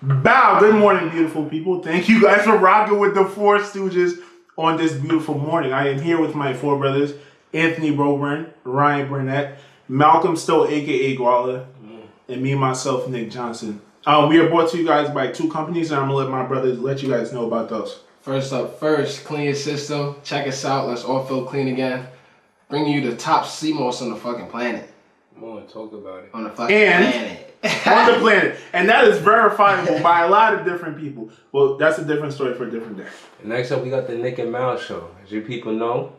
Bow, good morning, beautiful people. Thank you guys for rocking with the Four Stooges on this beautiful morning. I am here with my four brothers, Anthony Broburn, Ryan Burnett, Malcolm Stowe, a.k.a. Guala, and me, myself, Nick Johnson. We are brought to you guys by two companies, and I'm going to let my brothers let you guys know about those. First up first, Cleanursystem. Check us out. Let's all feel clean again. Bringing you the top sea moss on the fucking planet. Come on, talk about it. On the fucking planet. On the planet. And that is verifiable by a lot of different people. Well, that's a different story for a different day. And next up, we got the NickandMalShow. As you people know,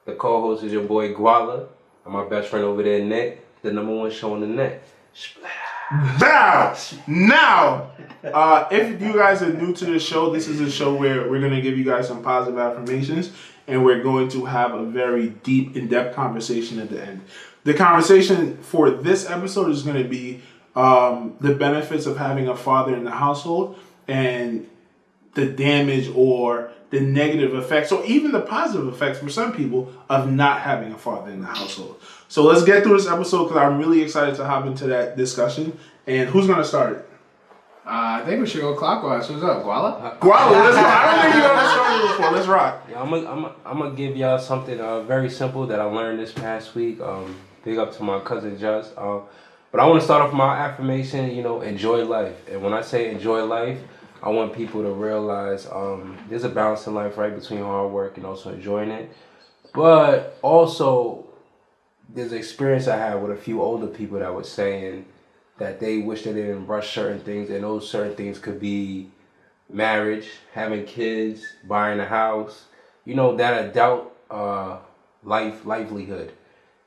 the co-host is your boy Guala. And my best friend over there, Nick, the #1 show on the net. Bow! Now, if you guys are new to the show, this is a show where we're going to give you guys some positive affirmations. And we're going to have a very deep, in-depth conversation at the end. The conversation for this episode is going to be the benefits of having a father in the household and the damage or the negative effects or even the positive effects for some people of not having a father in the household. So let's get through this episode because I'm really excited to hop into that discussion. And who's going to start it? I think we should go clockwise. Who's up, Guala? Guala, let's go. I don't think you've ever started before. Let's rock. Yeah, I'm gonna give y'all something very simple that I learned this past week. Big up to my cousin Just. But I want to start off my affirmation, enjoy life. And when I say enjoy life, I want people to realize there's a balance in life, right, between hard work and also enjoying it. But also, there's an experience I had with a few older people that were saying that they wish they didn't rush certain things, and those certain things could be marriage, having kids, buying a house, that adult livelihood.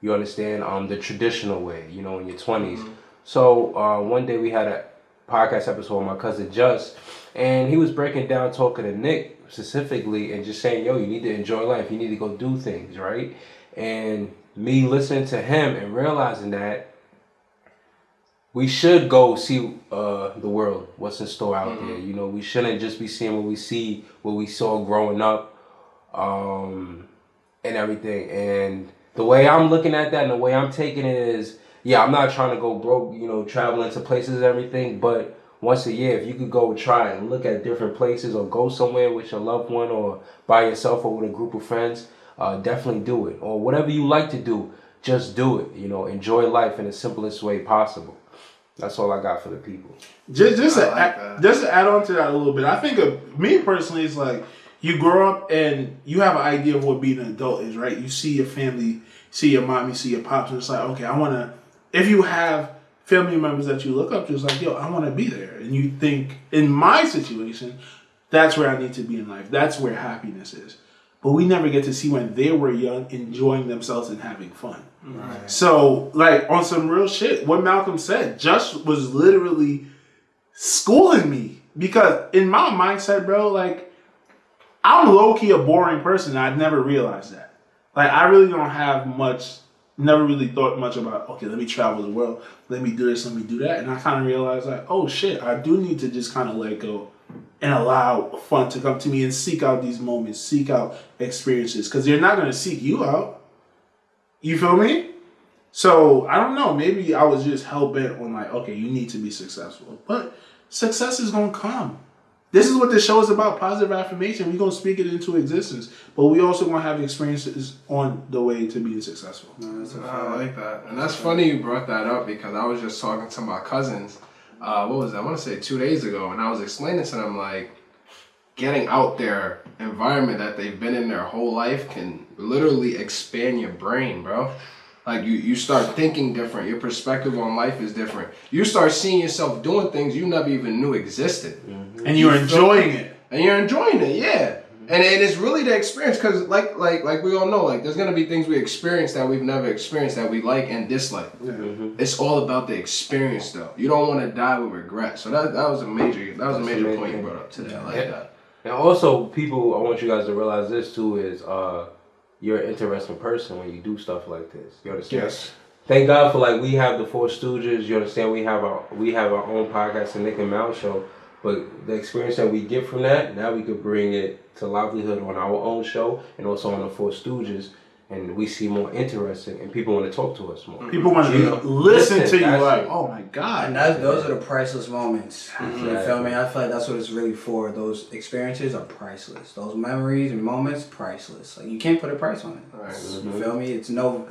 You understand? The traditional way, in your 20s. Mm-hmm. So one day we had a podcast episode with my cousin Just, and he was breaking down, talking to Nick specifically, and just saying, yo, you need to enjoy life. You need to go do things, right? And me listening to him and realizing that we should go see the world, what's in store out there. We shouldn't just be seeing what we saw growing up, and everything. And the way I'm looking at that and the way I'm taking it is, I'm not trying to go broke, traveling to places and everything, but once a year, if you could go try and look at different places or go somewhere with your loved one or by yourself or with a group of friends, definitely do it. Or whatever you like to do, just do it. Enjoy life in the simplest way possible. That's all I got for the people. Just to add on to that a little bit, I think of me personally, it's like you grow up and you have an idea of what being an adult is, right? You see your family, see your mom, you see your pops, and it's like, okay, I want to, if you have family members that you look up to, it's like, yo, I want to be there. And you think, in my situation, that's where I need to be in life. That's where happiness is. But we never get to see when they were young, enjoying themselves and having fun. Right. So, like, on some real shit, what Malcolm said, Just was literally schooling me. Because in my mindset, bro, like, I'm low-key a boring person. I'd never realized that. Like, I really don't have much, never really thought much about, okay, let me travel the world. Let me do this, let me do that. And I kind of realized, like, oh, shit, I do need to just kind of let go and allow fun to come to me and seek out these moments, seek out experiences. Because they're not going to seek you out. You feel me? So, I don't know. Maybe I was just hell-bent on, like, okay, you need to be successful. But success is going to come. This is what this show is about, positive affirmation. We're going to speak it into existence. But we also going to have experiences on the way to being successful. I like that. And that's funny you brought that up because I was just talking to my cousins. What was that? I want to say 2 days ago. And I was explaining to them, like, getting out their environment that they've been in their whole life can literally expand your brain, bro. Like, you start thinking different. Your perspective on life is different. You start seeing yourself doing things you never even knew existed. Mm-hmm. And you're enjoying it. And you're enjoying it, yeah. And it's really the experience because, like we all know, like, there's going to be things we experience that we've never experienced that we like and dislike. Mm-hmm. It's all about the experience, though. You don't want to die with regret. So that was a major point you brought up today. I like that. And also, people, I want you guys to realize this, too, is you're an interesting person when you do stuff like this. You understand? Yes. Thank God for, like, we have the Four Stooges. You understand? We have our own podcast, the NickandMalShow. But the experience that we get from that, now we could bring it to livelihood on our own show and also on the Four Stooges. and we see more interesting, and people want to talk to us more. People want to listen to you like, oh my God. And those are the priceless moments. Exactly. You feel me? I feel like that's what it's really for. Those experiences are priceless. Those memories and moments, priceless. Like, you can't put a price on it. Right. You feel me? It's no...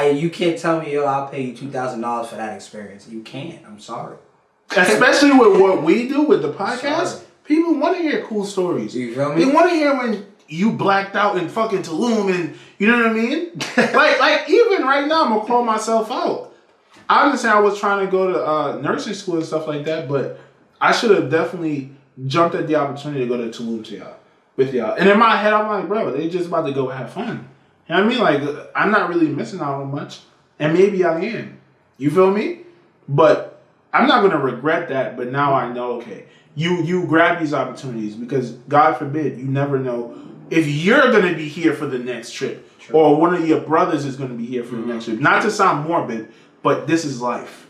you can't tell me, yo, I'll pay you $2,000 for that experience. You can't. I'm sorry. Especially with what we do with the podcast, people want to hear cool stories. You feel me? They want to hear when you blacked out in fucking Tulum and, you know what I mean? like even right now, I'm going to call myself out. I understand I was trying to go to nursing school and stuff like that, but I should have definitely jumped at the opportunity to go to Tulum with y'all. And in my head, I'm like, bro, they just about to go have fun. You know what I mean? Like, I'm not really missing out on much. And maybe I am. You feel me? But I'm not going to regret that. But now I know, okay, you grab these opportunities because, God forbid, you never know if you're going to be here for the next trip. True. Or one of your brothers is going to be here for the next trip. Not to sound morbid, but this is life.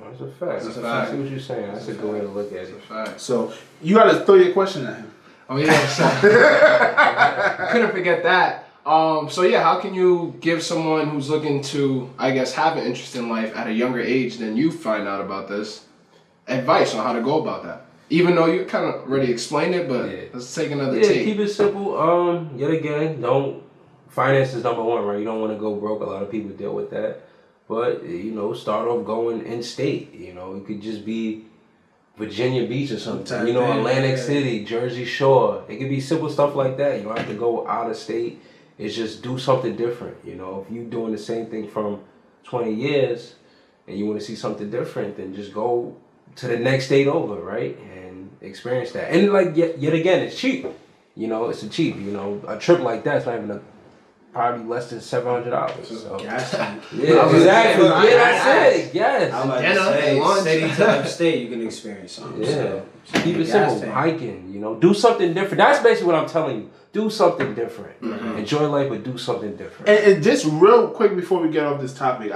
That's a fact. That's a fact. I see what you're saying. That's a good way to look at it. That's a fact. So you got to throw your question at him. Oh, yeah. Couldn't forget that. So yeah, how can you give someone who's looking to, I guess, have an interest in life at a younger age than you find out about this, advice on how to go about that? Even though you kind of already explained it, but let's take another take. Keep it simple. Yet again, finance is number one, right? You don't want to go broke. A lot of people deal with that. But, start off going in state. It could just be Virginia Beach or something. Atlantic City, Jersey Shore. It could be simple stuff like that. You don't have to go out of state. It's just do something different. If you're doing the same thing from 20 years and you want to see something different, then just go to the next state over, right? And experience that. And yet again, it's cheap. It's cheap. A trip like that's not even probably less than $700. So. Gas tank. Yeah, exactly. That's it. Yes. I'm about to say, city to upstate, you can experience something. Yeah. So, keep it simple. Hiking, do something different. That's basically what I'm telling you. Do something different. Mm-hmm. Enjoy life, but do something different. And just real quick before we get off this topic,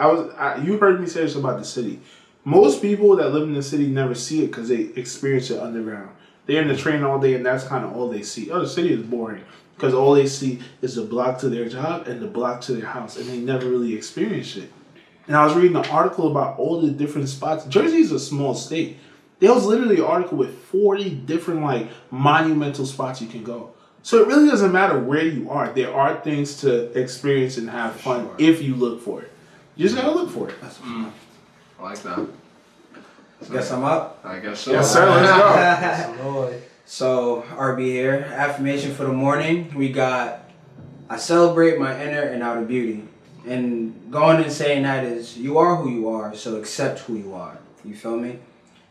you heard me say this about the city. Most people that live in the city never see it because they experience it underground. They're in the train all day, and that's kind of all they see. Oh, the city is boring because all they see is the block to their job and the block to their house, and they never really experience it. And I was reading an article about all the different spots. Jersey is a small state. There was literally an article with 40 different monumental spots you can go. So it really doesn't matter where you are. There are things to experience and have fun if you look for it. You just gotta look for it. I like that. Guess I'm up? I guess so. Yes, sir. Let's go. So, RB here. Affirmation for the morning. We got, I celebrate my inner and outer beauty. And going and saying that is, you are who you are, so accept who you are. You feel me?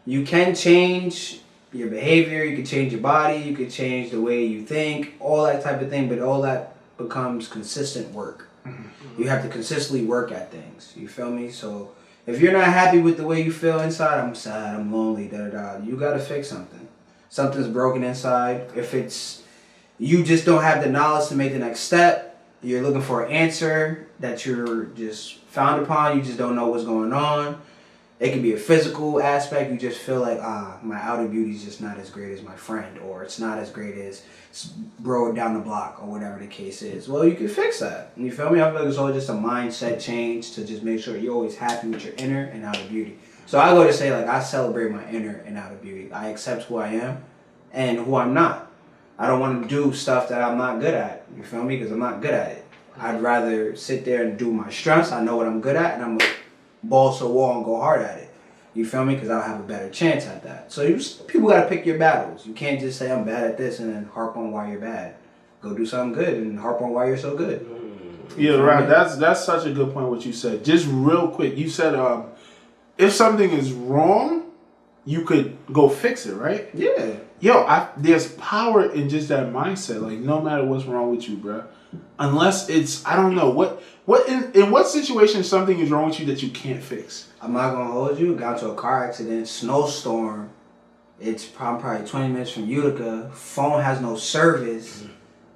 You can change your behavior, you can change your body, you can change the way you think, all that type of thing, but all that becomes consistent work. Mm-hmm. You have to consistently work at things. You feel me? So if you're not happy with the way you feel inside, I'm sad, I'm lonely, you gotta fix something. Something's broken inside. If it's you just don't have the knowledge to make the next step, you're looking for an answer that you're just found upon, you just don't know what's going on. It can be a physical aspect. You just feel like, my outer beauty is just not as great as my friend, or it's not as great as bro down the block, or whatever the case is. Well, you can fix that. You feel me? I feel like it's all just a mindset change to just make sure you're always happy with your inner and outer beauty. So I go to say, I celebrate my inner and outer beauty. I accept who I am and who I'm not. I don't want to do stuff that I'm not good at. You feel me? Because I'm not good at it. I'd rather sit there and do my strengths. I know what I'm good at, and I'm balls to the wall and go hard at it. You feel me? Because I'll have a better chance at that. So people got to pick your battles. You can't just say I'm bad at this and then harp on why you're bad. Go do something good and harp on why you're so good. Yeah, right. That's such a good point what you said. Just real quick, you said if something is wrong, you could go fix it, right? Yeah. Yo, there's power in just that mindset. No matter what's wrong with you, bro. Unless it's, I don't know, what in what situation something is wrong with you that you can't fix? I'm not going to hold you. Got into a car accident, snowstorm. It's probably 20 minutes from Utica. Phone has no service.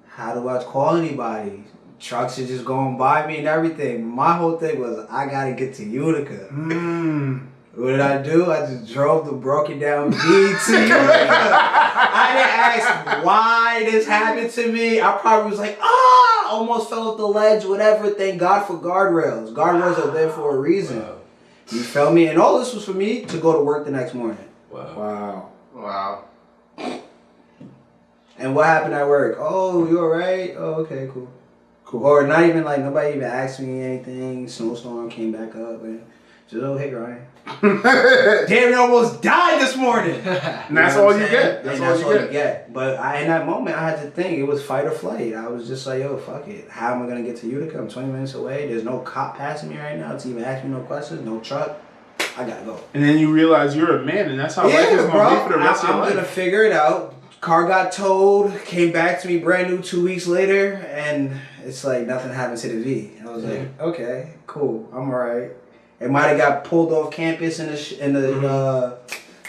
How do I call anybody? Trucks are just going by me and everything. My whole thing was, I got to get to Utica. What did I do? I just drove the broken down beat to Utica. I didn't ask why this happened to me. I probably was like, almost fell off the ledge, whatever. Thank God for guardrails. Guardrails are there for a reason. Wow. You feel me? And all this was for me to go to work the next morning. Wow. Wow. And what happened at work? Oh, you alright? Oh, okay, cool. Or not even like nobody even asked me anything. Snowstorm came back up and just, oh, hey, Ryan. Damn, you almost died this morning. And that's all you get. That's all you get. But in that moment, I had to think. It was fight or flight. I was just like, yo, fuck it. How am I going to get to Utica? I'm 20 minutes away. There's no cop passing me right now to even ask me no questions. No truck. I got to go. And then you realize you're a man, and that's how life is going to be for the rest of your life. I'm going to figure it out. Car got towed, came back to me brand new 2 weeks later, and it's like nothing happened to the V. I was like, okay, cool, I'm alright. It might have got pulled off campus in the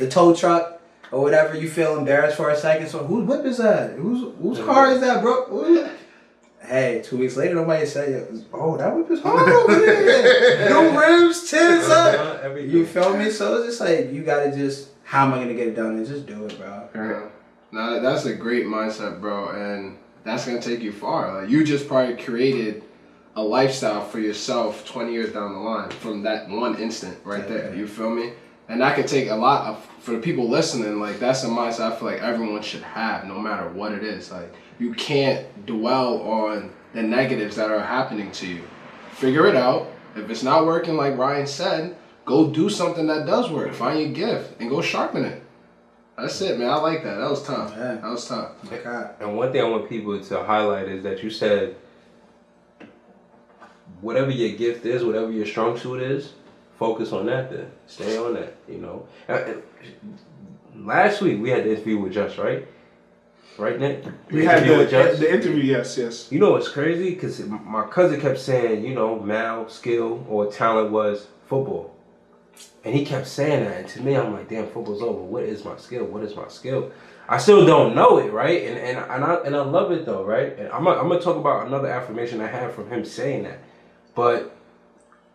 tow truck or whatever. You feel embarrassed for a second. So whose whip is that? Whose car is that, bro? Hey, 2 weeks later, nobody said, oh, that whip is hard over there. No rims, tins up. You feel me? So it's just like, you gotta just, how am I gonna get it done? And just do it, bro. Yeah. Now that's a great mindset, bro, and that's gonna take you far. Like, you just probably created a lifestyle for yourself 20 years down the line from that one instant right there. You feel me? And that could take a lot of, for the people listening, like, that's a mindset I feel like everyone should have, no matter what it is. Like, you can't dwell on the negatives that are happening to you. Figure it out. If it's not working, like Ryan said, go do something that does work. Find your gift and go sharpen it. That's it, man. I like that. That was tough. Yeah. That was tough. Okay. And one thing I want people to highlight is that you said whatever your gift is, whatever your strong suit is, focus on that then. Stay on that, you know. Last week we had the interview with Just, right? Right, Nick? We had the interview, yes. You know what's crazy? Because my cousin kept saying, you know, Mal, skill, or talent was football. And he kept saying that, and to me, I'm like, damn, football's over. What is my skill? What is my skill? I still don't know it, right? And I love it though, right? And I'm gonna talk about another affirmation I had from him saying that. But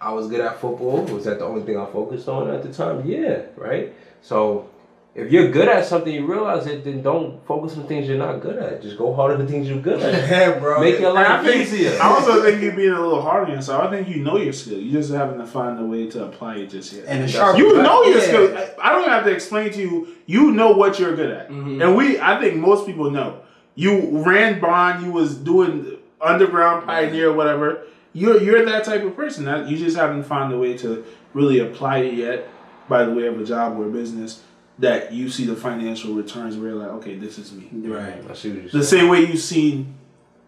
I was good at football. Was that the only thing I focused on at the time? Yeah, right? So if you're good at something, you realize it, then don't focus on things you're not good at. Just go harder at the things you're good at. Yeah, bro. Make your life easier. I also think you're being a little hard on yourself. I think you know your skill. You just haven't to find a way to apply it just yet. And you know your skill. I don't even have to explain to you. You know what you're good at. Mm-hmm. And I think most people know. You ran bond. You was doing underground pioneer, whatever. You're that type of person. You just haven't found a way to really apply it yet by the way of a job or a business that you see the financial returns where you're like, okay, this is me. Right. I see what you're saying. The same way you've seen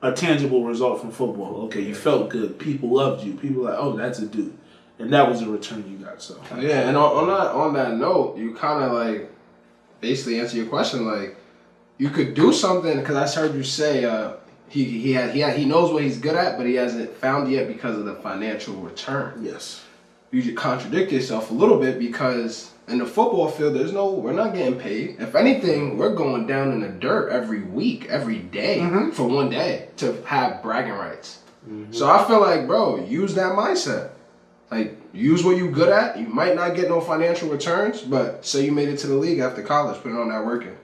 a tangible result from football. Okay, you felt good. People loved you. People were like, oh, that's a dude. And that was the return you got. So yeah, and on that note, you kind of like basically answer your question. Like, you could do something, because I heard you say he knows what he's good at, but he hasn't found it yet because of the financial return. yes. You just contradict yourself a little bit, because in the football field, we're not getting paid. If anything, we're going down in the dirt every week, every day, for one day to have bragging rights. Mm-hmm. So I feel like, bro, use that mindset. Like, use what you're good at. You might not get no financial returns, but say you made it to the league after college, put it on that working.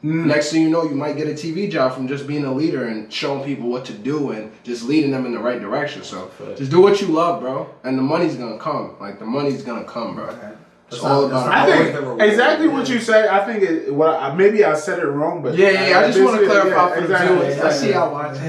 Next thing you know, you might get a TV job from just being a leader and showing people what to do and just leading them in the right direction. So just do what you love, bro, and the money's gonna come. Like, the money's gonna come, bro. Okay. It's all about. I think exactly what you said. I think maybe I said it wrong, but I just want to clarify for the exactly. viewers. I see y'all watching.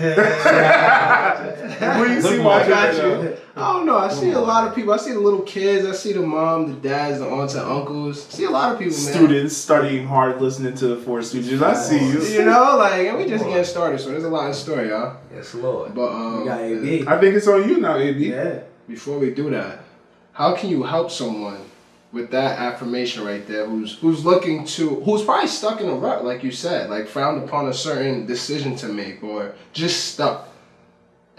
When you see what I got you. I don't know. I see a lot of people. I see the little kids. I see the mom, the dads, the aunts and uncles. I see a lot of people, man. Students studying hard, listening to the Four Stooges. I see you. You know, like, and we just getting started, so there's a lot in store, y'all. Yes, Lord. But We got AB. I think it's on you now, AB. Yeah. Before we do that, how can you help someone with that affirmation right there, who's probably stuck in a rut, like you said, like frowned upon a certain decision to make, or just stuck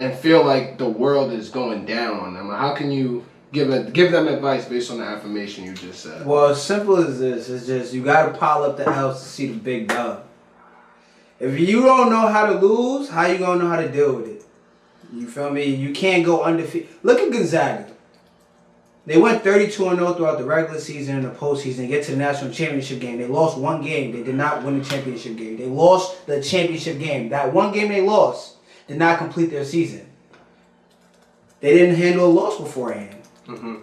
and feel like the world is going down on them? How can you give them advice based on the affirmation you just said? Well, as simple as this, it's just you gotta pile up the L's to see the big dub. If you don't know how to lose, how you gonna know how to deal with it? You feel me? You can't go undefeated. Look at Gonzaga. They went 32-0 throughout the regular season and the postseason. Get to the national championship game. They lost one game. They did not win the championship game. They lost the championship game. That one game they lost did not complete their season. They didn't handle a loss beforehand. Mm-hmm.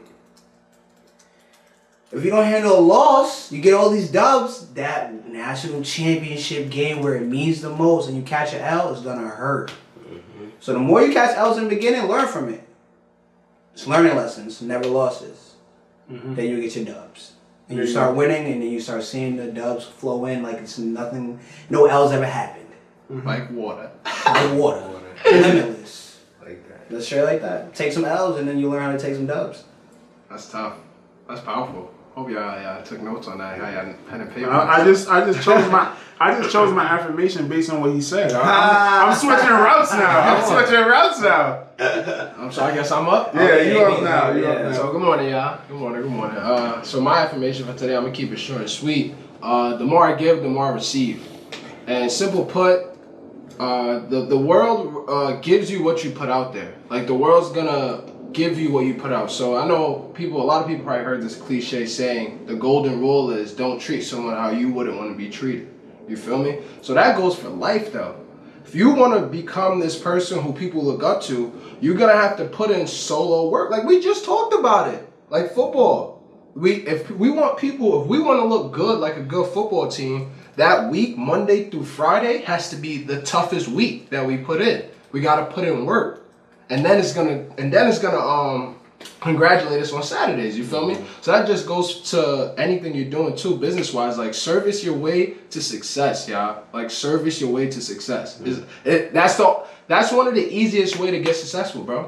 If you don't handle a loss, you get all these dubs. That national championship game where it means the most and you catch an L is going to hurt. Mm-hmm. So the more you catch L's in the beginning, learn from it. It's learning lessons, never losses. Mm-hmm. Then you get your dubs. And you start winning, and then you start seeing the dubs flow in like it's nothing, no L's ever happened. Mm-hmm. Like water. Like water. Limitless. Like that. That's straight like that. Take some L's, and then you learn how to take some dubs. That's tough. That's powerful. Hope y'all took notes on that. Y'all pen and paper. I just chose my affirmation based on what he said. I'm switching routes now. So I guess I'm up. Yeah, Okay, you up now. You up now. So good morning, y'all. Good morning. So my affirmation for today, I'm gonna keep it short and sweet. The more I give, the more I receive. And simple put, the world gives you what you put out there. Like the world's gonna give you what you put out. So I know a lot of people probably heard this cliche saying, the golden rule is don't treat someone how you wouldn't want to be treated. You feel me? So that goes for life though. If you want to become this person who people look up to, you're going to have to put in solo work. Like we just talked about it. Like football. If we want to look good like a good football team, that week, Monday through Friday, has to be the toughest week that we put in. We got to put in work. And then it's gonna congratulate us on Saturdays. You feel me? So that just goes to anything you're doing too, business wise. Like service your way to success, y'all. Like service your way to success. That's one of the easiest way to get successful, bro.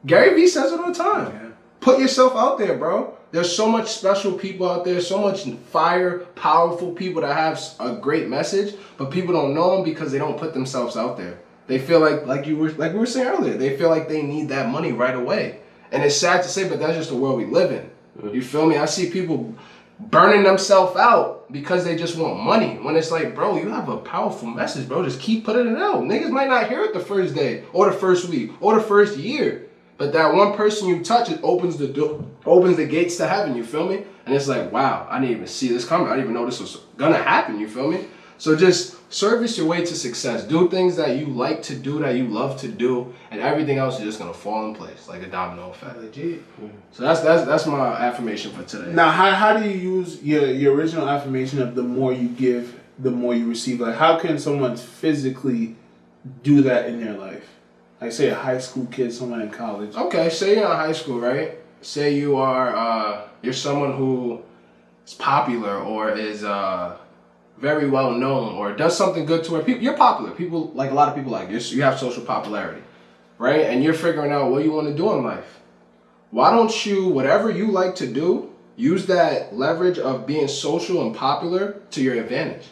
Gary Vee says it all the time. Yeah. Put yourself out there, bro. There's so much special people out there, so much fire, powerful people that have a great message, but people don't know them because they don't put themselves out there. They feel like we were saying earlier, they feel like they need that money right away. And it's sad to say, but that's just the world we live in. You feel me? I see people burning themselves out because they just want money. When it's like, bro, you have a powerful message, bro. Just keep putting it out. Niggas might not hear it the first day or the first week or the first year. But that one person you touch, it opens the gates to heaven, you feel me? And it's like, wow, I didn't even see this coming. I didn't even know this was gonna happen, you feel me? So just service your way to success. Do things that you like to do, that you love to do, and everything else is just gonna fall in place like a domino effect. Legit. So that's my affirmation for today. Now, how do you use your original affirmation of the more you give, the more you receive? Like, how can someone physically do that in their life? Like, say a high school kid, someone in college. Okay, say you're in high school, right? Say you are you're someone who is popular or is very well known or does something good to where people, you're popular. People, like a lot of people like you have social popularity, right? And you're figuring out what you want to do in life. Why don't you, whatever you like to do, use that leverage of being social and popular to your advantage.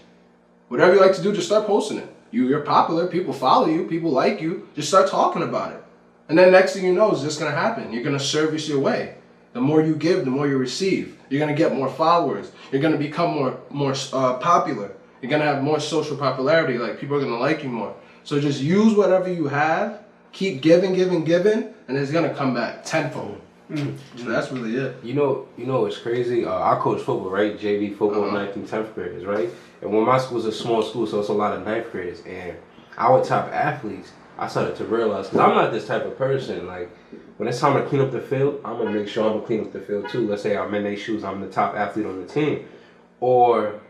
Whatever you like to do, just start posting it. You're popular, people follow you, people like you, just start talking about it. And then next thing you know, it's just going to happen. You're going to service your way. The more you give, the more you receive. You're going to get more followers. You're going to become more popular. You're going to have more social popularity. Like, people are going to like you more. So just use whatever you have. Keep giving, and it's going to come back tenfold. Mm-hmm. So that's really it. You know it's crazy. I coach football, right? JV football, 9th and 10th graders, right? And when my school's a small school, so it's a lot of 9th graders. And our top athletes, I started to realize, because I'm not this type of person. Like, when it's time to clean up the field, I'm going to make sure I'm going to clean up the field too. Let's say I'm in their shoes, I'm the top athlete on the team. Or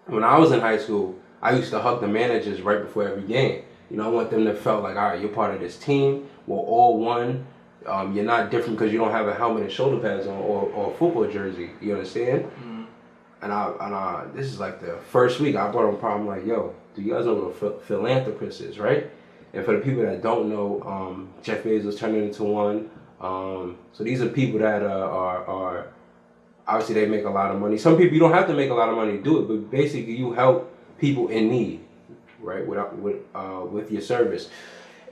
when I was in high school, I used to hug the managers right before every game. You know, I want them to feel like, all right, you're part of this team. We're all one. You're not different because you don't have a helmet and shoulder pads on or a football jersey. You understand? Mm-hmm. And I this is like the first week I brought on problem like, yo, do you guys know what a philanthropist is, right? And for the people that don't know, Jeff Bezos turned it into one. So these are people that are obviously they make a lot of money. Some people you don't have to make a lot of money to do it, but basically you help people in need, right? With your service.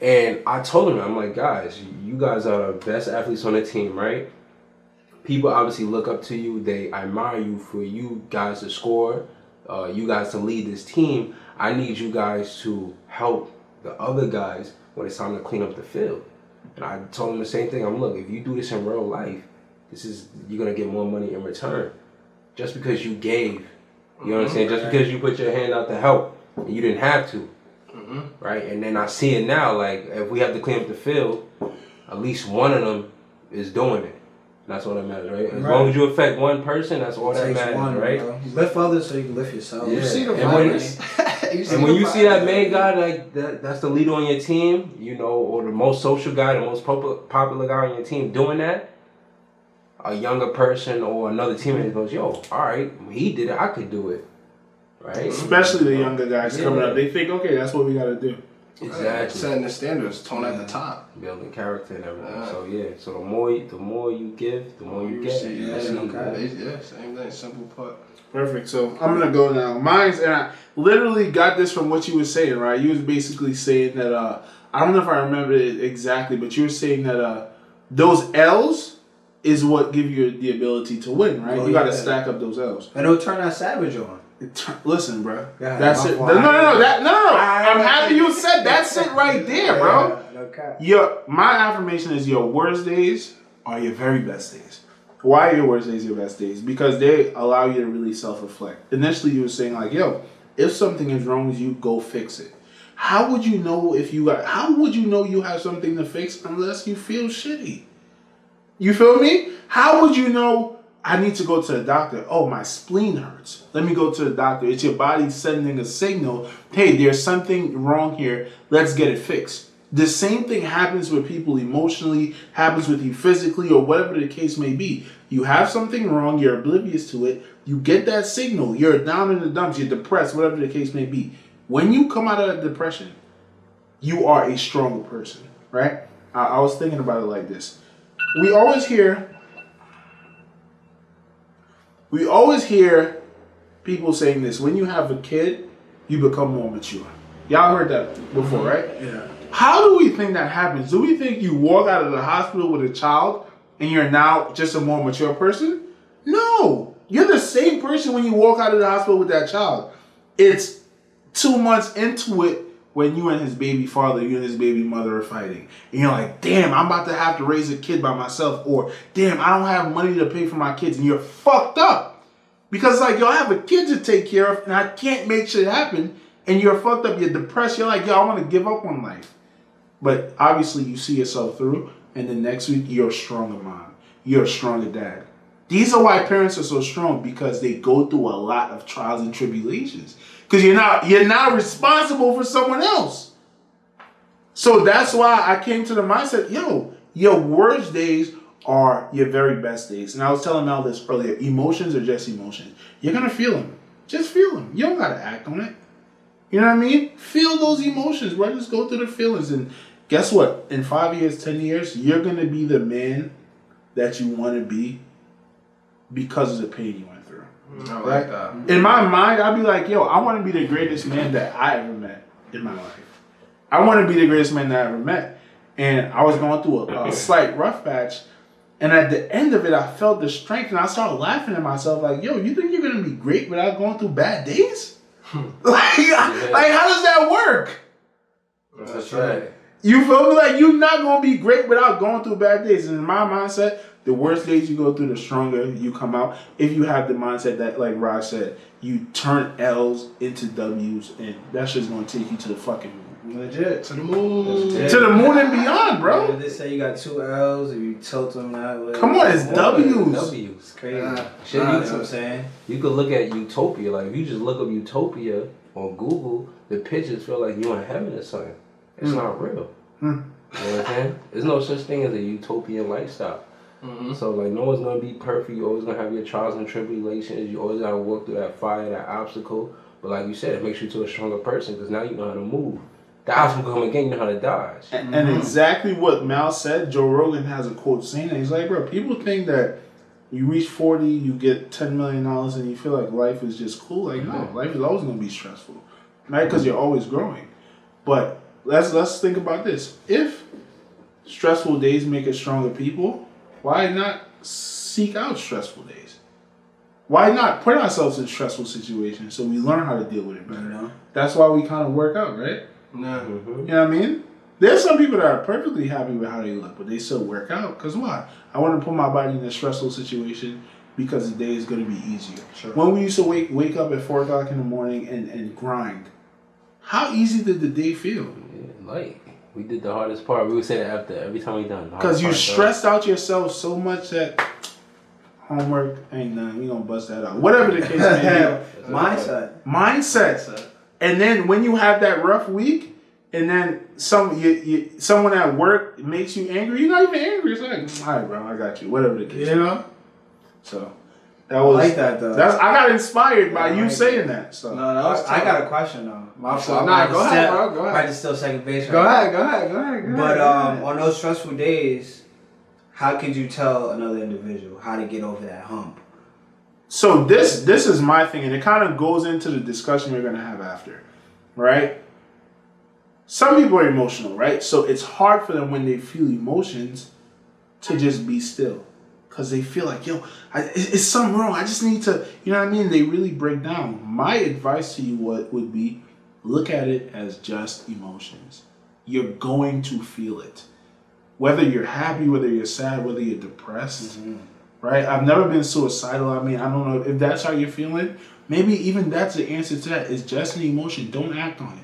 And I told them, I'm like, guys, you guys are the best athletes on the team, right? People obviously look up to you. They admire you for you guys to score, you guys to lead this team. I need you guys to help the other guys when it's time to clean up the field. And I told them the same thing. I'm look, if you do this in real life, you're gonna get more money in return. Just because you gave, you know what I'm saying? Just because you put your hand out to help, and you didn't have to, right? And then I see it now. Like if we have to clean up the field, at least one of them is doing it. That's all that matters, right? As long as you affect one person, that's all that matters, right? Bro. You lift others so you can lift yourself. Yeah. You see the And when you see that main guy, like that's the leader on your team, you know, or the most social guy, the most popular guy on your team doing that, a younger person or another teammate goes, yo, all right, he did it, I could do it, right? Especially the younger guys coming up, they think, okay, that's what we got to do. Exactly. Setting the standards, tone at the top. Building character and everything. So yeah, so the more you give, the more you get. Same thing, simple put. Perfect. So I'm gonna go now. Mine's, and I literally got this from what you were saying, right? You was basically saying that I don't know if I remember it exactly, but you were saying that those L's is what give you the ability to win, right? You got to stack up those L's. And it'll turn that savage on. Listen, bro. Yeah, that's it. No. I'm happy you said that's it right there, bro. My affirmation is your worst days are your very best days. Why are your worst days your best days? Because they allow you to really self-reflect. Initially, you were saying like, yo, if something is wrong with you, go fix it. How would you know how would you know you have something to fix unless you feel shitty? You feel me? How would you know I need to go to the doctor? Oh, my spleen hurts. Let me go to the doctor. It's your body sending a signal. Hey, there's something wrong here. Let's get it fixed. The same thing happens with people emotionally, happens with you physically, or whatever the case may be. You have something wrong, you're oblivious to it, you get that signal, you're down in the dumps, you're depressed, whatever the case may be. When you come out of that depression, you are a stronger person, right? I was thinking about it like this. We always hear people saying this, when you have a kid, you become more mature. Y'all heard that before, right? Yeah. How do we think that happens? Do we think you walk out of the hospital with a child and you're now just a more mature person? No. You're the same person when you walk out of the hospital with that child. It's 2 months into it when you and his baby father, you and his baby mother are fighting. And you're like, damn, I'm about to have to raise a kid by myself. Or, damn, I don't have money to pay for my kids. And you're fucked up. Because it's like, yo, I have a kid to take care of and I can't make shit happen. And you're fucked up. You're depressed. You're like, yo, I want to give up on life. But obviously you see yourself through, and then next week you're a stronger mom. You're a stronger dad. These are why parents are so strong, because they go through a lot of trials and tribulations. Because you're not responsible for someone else. So that's why I came to the mindset, yo, your worst days are your very best days. And I was telling Mel this earlier, emotions are just emotions. You're going to feel them. Just feel them. You don't got to act on it. You know what I mean? Feel those emotions, bro. Just go through the feelings. And guess what? In 5 years, 10 years, you're going to be the man that you want to be because of the pain you went through. I like that. In my mind, I'll be like, yo, I want to be the greatest man that I ever met in my life. I want to be the greatest man that I ever met. And I was going through a slight rough patch. And at the end of it, I felt the strength. And I started laughing at myself like, yo, you think you're going to be great without going through bad days? like, how does that work? That's right. You feel me? Like, you're not going to be great without going through bad days. And in my mindset, the worst days you go through, the stronger you come out. If you have the mindset that, like Raj said, you turn L's into W's, and that's just going to take you to the fucking legit. To the moon. To the moon and beyond, bro. They say you got 2 L's if you tilt them that way. Come on, it's W's. W's. It's crazy. Shit, That's what I'm saying. You could look at Utopia. Like, if you just look up Utopia on Google, the pictures feel like you're in heaven or something. It's not real. You know what I'm saying? There's no such thing as a utopian lifestyle. So, like, no one's going to be perfect. You're always going to have your trials and tribulations. You always got to work through that fire, that obstacle. But like you said, it makes you to a stronger person because now you know how to move. The obstacle come again, you know how to dodge. And exactly what Mal said, Joe Rogan has a quote saying that. He's like, bro, people think that you reach 40, you get $10 million, and you feel like life is just cool. Like, no, life is always going to be stressful. Right? Because you're always growing. But let's think about this. If stressful days make us stronger people, why not seek out stressful days? Why not put ourselves in stressful situations so we learn how to deal with it better? That's why we kind of work out, right? Yeah. You know what I mean? There's some people that are perfectly happy with how they look, but they still work out. Because why? I want to put my body in a stressful situation because the day is going to be easier. Sure. When we used to wake up at 4 o'clock in the morning and grind, how easy did the day feel? Yeah, like, we did the hardest part. We would say that after every time we done. Because you stressed out yourself so much that homework ain't nothing. We gonna bust that out. Whatever the case may be. Mindset. And then when you have that rough week, and then someone at work makes you angry, you're not even angry. It's like, all right, bro, I got you. Whatever the case. You know? So that was I like that though. I got inspired by you saying that. So no, that was I got a question though. My fault. Go ahead, bro. Go ahead. Might just still second base. Go ahead. But on those stressful days, how could you tell another individual how to get over that hump? So this is my thing, and it kind of goes into the discussion we're gonna have after, right? Some people are emotional, right? So it's hard for them when they feel emotions to just be still. Because they feel like, yo, it's something wrong. I just need to, you know what I mean? They really break down. My advice to you would be, look at it as just emotions. You're going to feel it. Whether you're happy, whether you're sad, whether you're depressed, right? I've never been suicidal. I mean, I don't know if that's how you're feeling. Maybe even that's the answer to that. It's just an emotion. Don't act on it.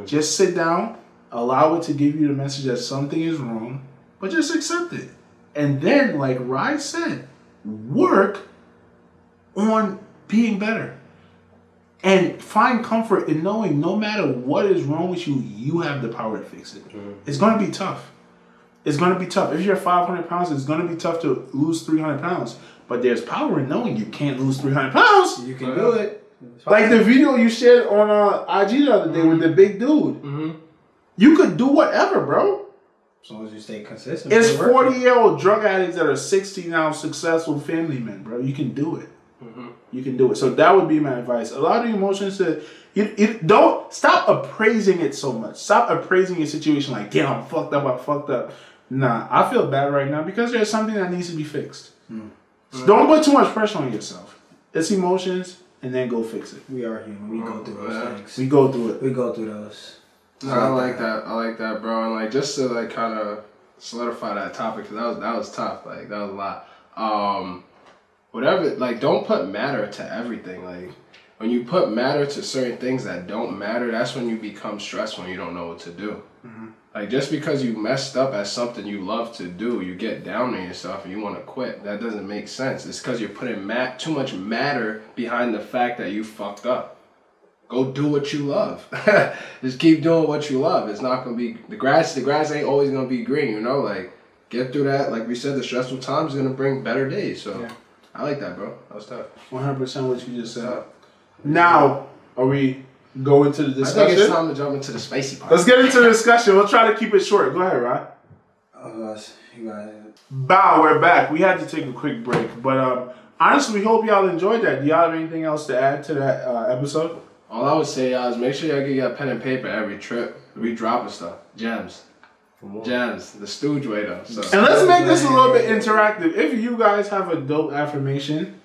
Just sit down, allow it to give you the message that something is wrong, but just accept it. And then, like Rye said, work on being better. And find comfort in knowing no matter what is wrong with you, you have the power to fix it. It's going to be tough. It's going to be tough. If you're 500 pounds, it's going to be tough to lose 300 pounds. But there's power in knowing you can't lose 300 pounds. You can do it. Like the video you shared on IG the other day with the big dude. You could do whatever, bro. As long as you stay consistent. It's 40-year-old drug addicts that are 60 now successful family men, bro. You can do it. You can do it. So that would be my advice. Allow the emotions to... You don't... Stop appraising it so much. Stop appraising your situation like, damn, I'm fucked up. Nah, I feel bad right now because there's something that needs to be fixed. So don't put too much pressure on yourself. It's emotions, and then go fix it. We are human. We go through those things. We go through it. We go through those. No, I like that, bro. And like just to like kind of solidify that topic, because that was tough. Like that was a lot. Whatever. Like don't put matter to everything. Like when you put matter to certain things that don't matter, that's when you become stressed when you don't know what to do. Like just because you messed up at something you love to do, you get down on yourself and you want to quit. That doesn't make sense. It's because you're putting too much matter behind the fact that you fucked up. Go do what you love. Just keep doing what you love. It's not gonna be the grass ain't always gonna be green, you know? Like get through that. Like we said, the stressful times is gonna bring better days. So I like that, bro. That was tough. 100% what you just said. Now, are we going to the discussion? I think it's time to jump into the spicy part. Let's get into the discussion. We'll try to keep it short. Go ahead, Rod. You got it. Bow, we're back. We had to take a quick break, but honestly, we hope y'all enjoyed that. Do y'all have anything else to add to that episode? All I would say is make sure y'all get your pen and paper every trip. We dropping stuff. Gems, the Stooge way though. So. And let's make this a little bit interactive. If you guys have a dope affirmation,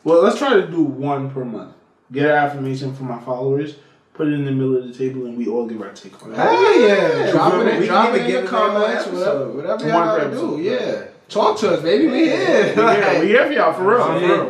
well, let's try to do one per month. Get an affirmation from my followers, put it in the middle of the table, and we all give our take on it. Hey, drop it in give the comments, whatever y'all gotta do. Yeah. Talk to us, baby. We here. We here for y'all, for real.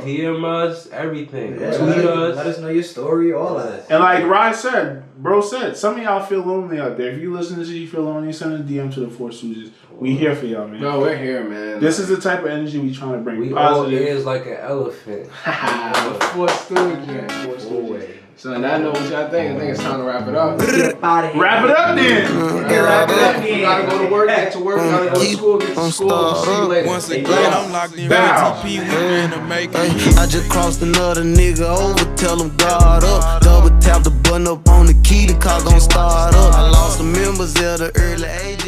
DM us, everything. Yeah, Tweet us. Let us know your story, all of that. And like Rye said, bro said, some of y'all feel lonely out there. If you listen to this, you feel lonely, send a DM to the Four Stooges. We here for y'all, man. No, we're here, man. This is the type of energy we trying to bring. We positive. all ears like an elephant. Four Stooges. So on that note, what y'all think? I think it's time to wrap it up. Wrap it up then. We gotta go to work, get to work. We gotta go to school, get to school. See you later. Once again, I'm locked in TP, we finna make it. I just crossed another nigga over, tell him guard up. Double tap the button up on the key, the car gon' start up. I lost some members at the early age,